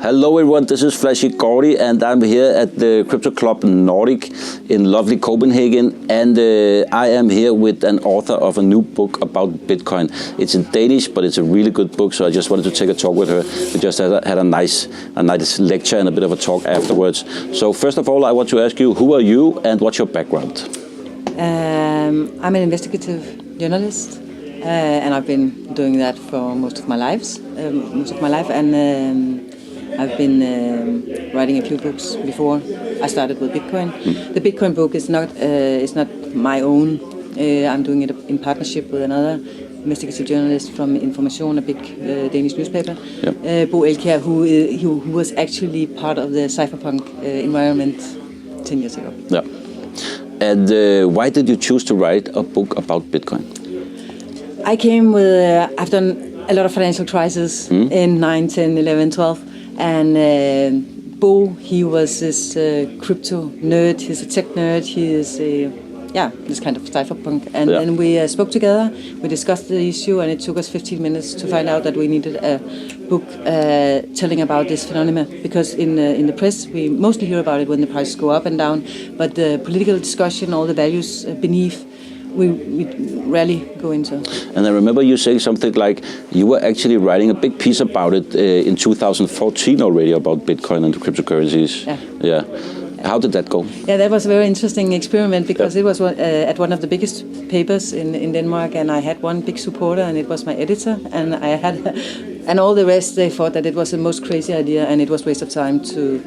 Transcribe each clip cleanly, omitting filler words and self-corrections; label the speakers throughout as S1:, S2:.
S1: Hello everyone, this is Flashy Gordy and I'm here at the CRYPTO CLUB NORDIC in lovely Copenhagen, and I am here with an author of a new book about Bitcoin. It's in Danish, but it's a really good book, so I just wanted to take a talk with her. We just had a nice lecture and a bit of a talk afterwards. So first of all, I want to ask you, who are you and what's your background?
S2: I'm an investigative journalist, and I've been doing that for most of my life, and I've been writing a few books before I started with Bitcoin. The Bitcoin book is not my own. I'm doing it in partnership with another investigative journalist from Information, a big Danish newspaper, Bo Elkjær, who was actually part of the cypherpunk environment 10 years ago.
S1: Yeah. And why did you choose to write a book about Bitcoin?
S2: I came with, I've done a lot of financial crises in 9, 10, 11, 12. And Bo, he was this crypto nerd, he's a tech nerd, he is this kind of cypherpunk. And then we spoke together, we discussed the issue, and it took us 15 minutes to find out that we needed a book telling about this phenomenon. Because in the press, we mostly hear about it when the prices go up and down, but the political discussion, all the values beneath, we rarely go into.
S1: And I remember you saying something like you were actually writing a big piece about it in 2014 already, about Bitcoin and cryptocurrencies. Yeah. How did that go? Yeah,
S2: that was a very interesting experiment, because it was at one of the biggest papers in Denmark, and I had one big supporter, and it was my editor, and and all the rest, they thought that it was the most crazy idea and it was a waste of time to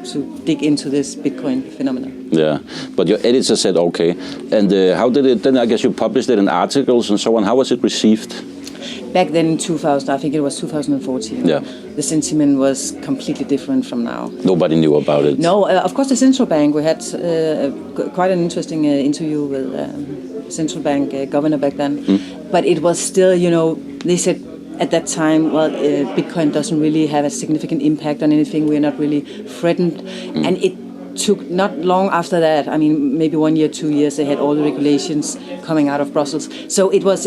S2: dig into this Bitcoin phenomenon. Yeah,
S1: but your editor said okay. And how did it, then I guess you published it in articles and so on, how was it received?
S2: Back then in 2000, I think it was 2014, the sentiment was completely different from now.
S1: Nobody knew about it?
S2: No, of course the central bank, we had quite an interesting interview with central bank governor back then, but it was still, they said, at that time, well, Bitcoin doesn't really have a significant impact on anything. We're not really threatened. And it took not long after that, I mean, maybe 1 year, 2 years, they had all the regulations coming out of Brussels. So it was,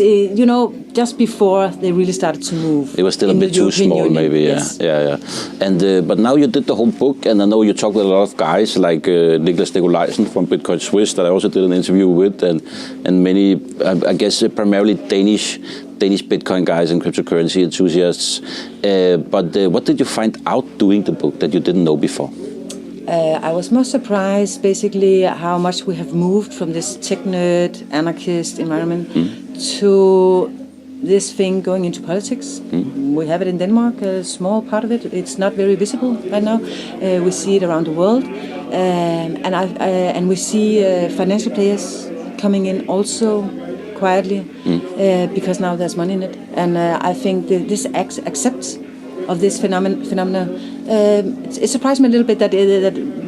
S2: just before they really started to move.
S1: It was still a bit too small, maybe, yeah. And but now you did the whole book, and I know you talked with a lot of guys like Niklas Nikolajsen from Bitcoin Swiss that I also did an interview with, and many, I guess, primarily Danish Bitcoin guys and cryptocurrency enthusiasts. But what did you find out doing the book that you didn't know before?
S2: I was most surprised, basically, how much we have moved from this tech nerd, anarchist environment to this thing going into politics. We have it in Denmark, a small part of it. It's not very visible right now. We see it around the world, and we see financial players coming in also quietly, because now there's money in it. And I think this acceptance of this phenomena, it surprised me a little bit that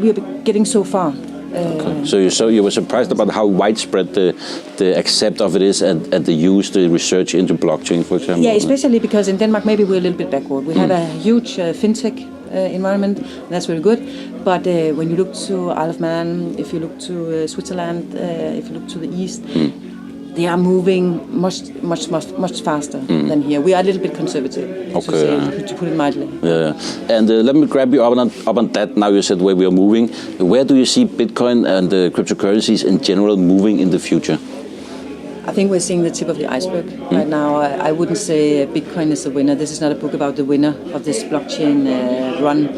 S2: we are getting so far.
S1: Okay. So you were surprised about how widespread the accept of it is, and the use, the research into blockchain, for example?
S2: Yeah, especially because in Denmark maybe we're a little bit backward. We have a huge fintech environment, and that's very good. But when you look to Isle of Man, if you look to Switzerland, if you look to the east, they are moving much faster than here. We are a little bit conservative, to put it mildly.
S1: Yeah. And let me grab you up on that. Now you said where we are moving. Where do you see Bitcoin and cryptocurrencies in general moving in the future?
S2: I think we're seeing the tip of the iceberg right now. I wouldn't say Bitcoin is the winner. This is not a book about the winner of this blockchain run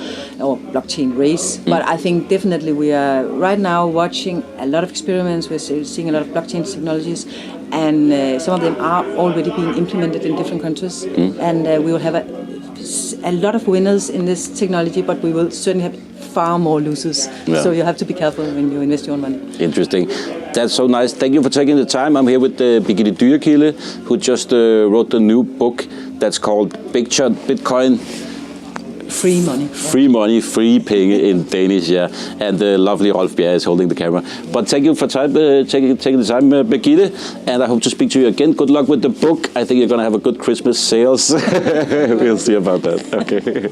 S2: or blockchain race. But I think definitely we are right now watching a lot of experiments. We're seeing a lot of blockchain technologies, and some of them are already being implemented in different countries. And we will have a lot of winners in this technology, but we will certainly have far more losers. So you have to be careful when you invest your own money.
S1: Interesting. That's so nice. Thank you for taking the time. I'm here with Birgitte Dyrekilde, who just wrote the new book that's called Bitcoin.
S2: Free money.
S1: Free money, Frie Penge in Danish, and the lovely Rolf Bjerre is holding the camera. But thank you for taking the time, Birgitte, and I hope to speak to you again. Good luck with the book. I think you're going to have a good Christmas sales. We'll see about that. Okay.